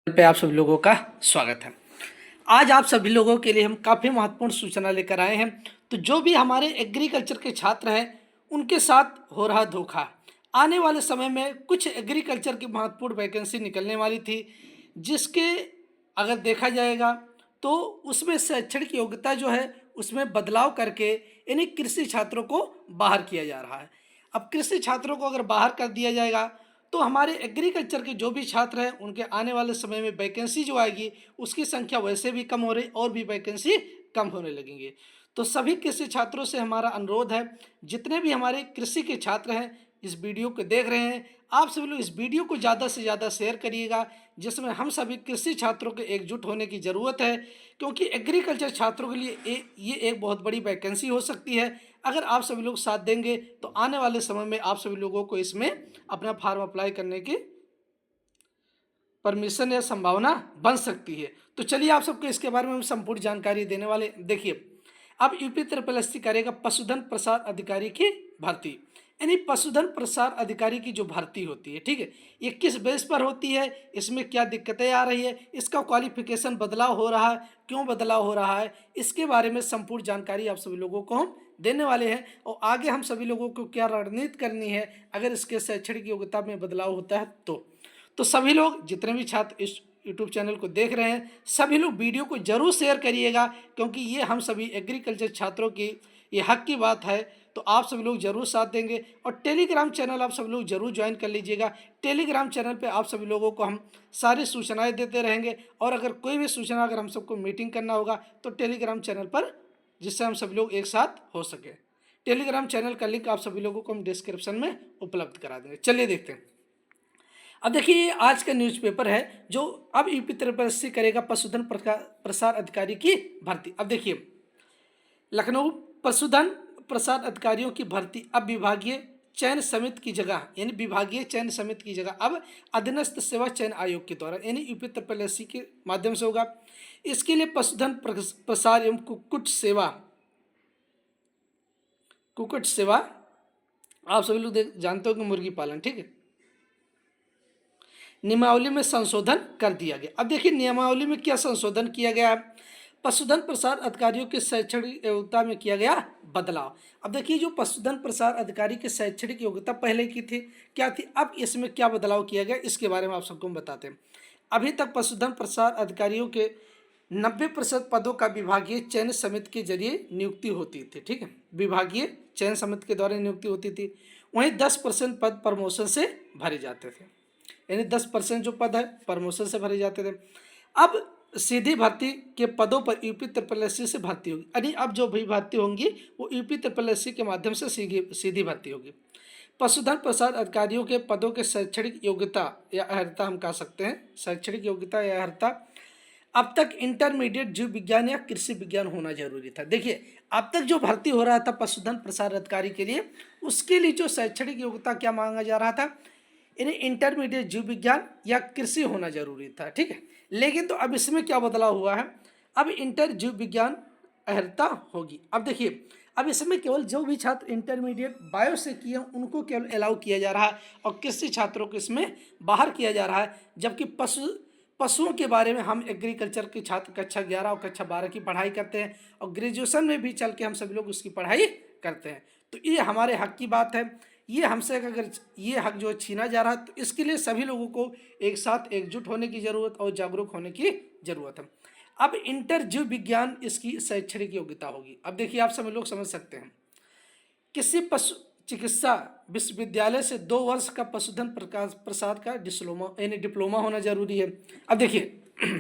पे आप सभी लोगों का स्वागत है। आज आप सभी लोगों के लिए हम काफ़ी महत्वपूर्ण सूचना लेकर आए हैं। तो जो भी हमारे एग्रीकल्चर के छात्र हैं उनके साथ हो रहा धोखा, आने वाले समय में कुछ एग्रीकल्चर की महत्वपूर्ण वैकेंसी निकलने वाली थी, जिसके अगर देखा जाएगा तो उसमें शैक्षणिक योग्यता जो है उसमें बदलाव करके इन्हीं कृषि छात्रों को बाहर किया जा रहा है। अब कृषि छात्रों को अगर बाहर कर दिया जाएगा तो हमारे एग्रीकल्चर के जो भी छात्र हैं उनके आने वाले समय में वैकेंसी जो आएगी उसकी संख्या वैसे भी कम हो रही और भी वैकेंसी कम होने लगेंगी। तो सभी कृषि छात्रों से हमारा अनुरोध है, जितने भी हमारे कृषि के छात्र हैं इस वीडियो को देख रहे हैं, आप सभी लोग इस वीडियो को ज़्यादा से ज़्यादा शेयर करिएगा, जिसमें हम सभी कृषि छात्रों के एकजुट होने की ज़रूरत है। क्योंकि एग्रीकल्चर छात्रों के लिए ये एक बहुत बड़ी वैकेंसी हो सकती है। अगर आप सभी लोग साथ देंगे तो आने वाले समय में आप सभी लोगों को इसमें अपना फॉर्म अप्लाई करने की परमिशन या संभावना बन सकती है। तो चलिए आप सबको इसके बारे में हम संपूर्ण जानकारी देने वाले। देखिए, अब यूपी ट्रिपल एस सी करेगा पशुधन प्रसार अधिकारी की भर्ती, यानी पशुधन प्रसार अधिकारी की जो भर्ती होती है, ठीक है, ये किस बेस पर होती है, इसमें क्या दिक्कतें आ रही है, इसका क्वालिफिकेशन बदलाव हो रहा है, क्यों बदलाव हो रहा है, इसके बारे में संपूर्ण जानकारी आप सभी लोगों को हम देने वाले हैं। और आगे हम सभी लोगों को क्या रणनीति करनी है अगर इसके शैक्षणिक योग्यता में बदलाव होता है तो सभी लोग जितने भी छात्र इस यूट्यूब चैनल को देख रहे हैं सभी लोग वीडियो को जरूर शेयर करिएगा, क्योंकि ये हम सभी एग्रीकल्चर छात्रों की ये हक की बात है। तो आप सभी लोग जरूर साथ देंगे और टेलीग्राम चैनल आप सभी लोग जरूर ज्वाइन कर लीजिएगा। टेलीग्राम चैनल पे आप सभी लोगों को हम सारी सूचनाएं देते रहेंगे, और अगर कोई भी सूचना अगर हम सबको मीटिंग करना होगा तो टेलीग्राम चैनल पर, जिससे हम सभी लोग एक साथ हो सके। टेलीग्राम चैनल का लिंक आप सभी लोगों को हम डिस्क्रिप्शन में उपलब्ध करा देंगे। चलिए देखते हैं। अब देखिए, आज का न्यूज़पेपर है जो अब यूपी ट्रिपल करेगा पशुधन प्रसार अधिकारी की भर्ती। अब देखिए, लखनऊ पशुधन प्रसार अधिकारियों की भर्ती अब विभागीय चयन समिति की जगह, यानी विभागीय चयन समिति की जगह अब अधीनस्थ सेवा चयन आयोग के द्वारा, यानी यूपी ट्रिपल एस सी के माध्यम से होगा। इसके लिए पशुधन प्रसार एवं कुक्कुट सेवा आप सभी लोग जानते हो कि मुर्गी पालन, ठीक है, नियमावली में संशोधन कर दिया गया। अब देखिए नियमावली में क्या संशोधन किया गया है। पशुधन प्रसार अधिकारियों के शैक्षणिक योग्यता में किया गया बदलाव। अब देखिए, जो पशुधन प्रसार अधिकारी की शैक्षणिक योग्यता पहले की थी क्या थी, अब इसमें क्या बदलाव किया गया इसके बारे में आप सबको हम बताते हैं। अभी तक पशुधन प्रसार अधिकारियों के 90% पदों का विभागीय चयन समिति के जरिए नियुक्ति होती थी, ठीक है, विभागीय चयन समिति के द्वारा नियुक्ति होती थी। वहीं 10% पद प्रमोशन से भरे जाते थे, यानी 10% जो पद है प्रमोशन से भरे जाते थे। अब सीधी भर्ती के पदों पर यूपी ट्रिपल एस सी से भर्ती होगी, यानी अब जो भी भर्ती होंगी वो यूपी ट्रिपल एस सी के माध्यम से सीधी भर्ती होगी। पशुधन प्रसार अधिकारियों के पदों के शैक्षणिक योग्यता या अर्हता हम कह सकते हैं, शैक्षणिक योग्यता या अर्हता अब तक इंटरमीडिएट जीव विज्ञान या कृषि विज्ञान होना जरूरी था। देखिए, अब तक जो भर्ती हो रहा था पशुधन प्रसार अधिकारी के लिए, उसके लिए जो शैक्षणिक योग्यता क्या मांगा जा रहा था, इन्हें इंटरमीडिएट जीव विज्ञान या कृषि होना जरूरी था, ठीक है। लेकिन तो अब इसमें क्या बदलाव हुआ है, अब इंटर जीव विज्ञान अर्हता होगी। अब देखिए, अब इसमें केवल जो भी छात्र इंटरमीडिएट बायो से किए उनको केवल अलाउ किया जा रहा है और कृषि छात्रों को इसमें बाहर किया जा रहा है। जबकि पशुओं के बारे में हम एग्रीकल्चर के छात्र कक्षा 11 और कक्षा 12 की पढ़ाई करते हैं और ग्रेजुएशन में भी चल के हम सभी लोग उसकी पढ़ाई करते हैं। तो ये हमारे हक की बात है। ये हमसे अगर ये हक जो छीना जा रहा है तो इसके लिए सभी लोगों को एक साथ एकजुट होने की ज़रूरत और जागरूक होने की ज़रूरत है। अब इंटर जीव विज्ञान इसकी शैक्षणिक योग्यता होगी। अब देखिए, आप सभी लोग समझ सकते हैं, किसी पशु चिकित्सा विश्वविद्यालय से 2 वर्ष का पशुधन प्रसाद का डिप्लोमा होना जरूरी है। अब देखिए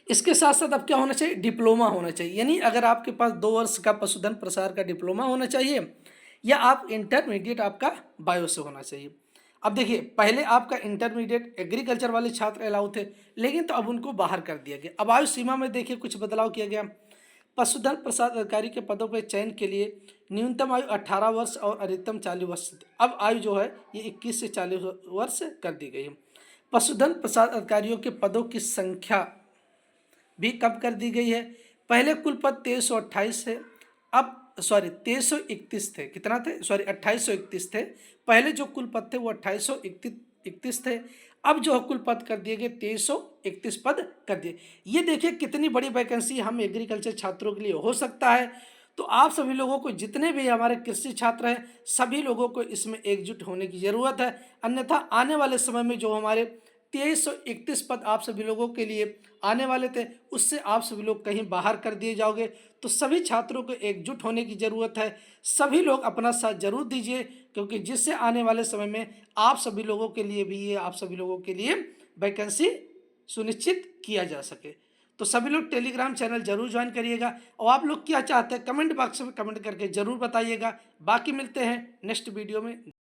इसके साथ साथ अब क्या होना चाहिए, डिप्लोमा होना चाहिए, यानी अगर आपके पास 2 वर्ष का पशुधन प्रसार का डिप्लोमा होना चाहिए या आप इंटरमीडिएट आपका बायो से होना चाहिए। अब देखिए, पहले आपका इंटरमीडिएट एग्रीकल्चर वाले छात्र अलाउ थे, लेकिन तो अब उनको बाहर कर दिया गया। अब आयु सीमा में देखिए कुछ बदलाव किया गया। पशुधन प्रसाद अधिकारी के पदों पर चयन के लिए न्यूनतम आयु 18 वर्ष और अधिकतम 40 वर्ष, अब आयु जो है ये 21 से 40 वर्ष कर दी गई है। पशुधन प्रसाद अधिकारियों के पदों की संख्या भी कम कर दी गई है। पहले कुल पद 2328 थे, अब 2331 थे, कितना थे, 2831 थे। पहले जो कुल पद थे वो 2831 थे, अब जो है कुल पद कर दिए गए 2331 पद कर दिए। ये देखिए कितनी बड़ी वैकेंसी हम एग्रीकल्चर छात्रों के लिए हो सकता है। तो आप सभी लोगों को, जितने भी हमारे कृषि छात्र हैं, सभी लोगों को इसमें एकजुट होने की ज़रूरत है। अन्यथा आने वाले समय में जो हमारे 2331 पद आप सभी लोगों के लिए आने वाले थे, उससे आप सभी लोग कहीं बाहर कर दिए जाओगे। तो सभी छात्रों को एकजुट होने की ज़रूरत है। सभी लोग अपना साथ जरूर दीजिए, क्योंकि जिससे आने वाले समय में आप सभी लोगों के लिए भी ये आप सभी लोगों के लिए वैकेंसी सुनिश्चित किया जा सके। तो सभी लोग टेलीग्राम चैनल जरूर ज्वाइन करिएगा, और आप लोग क्या चाहते हैं कमेंट बॉक्स में कमेंट करके जरूर बताइएगा। बाकी मिलते हैं नेक्स्ट वीडियो में।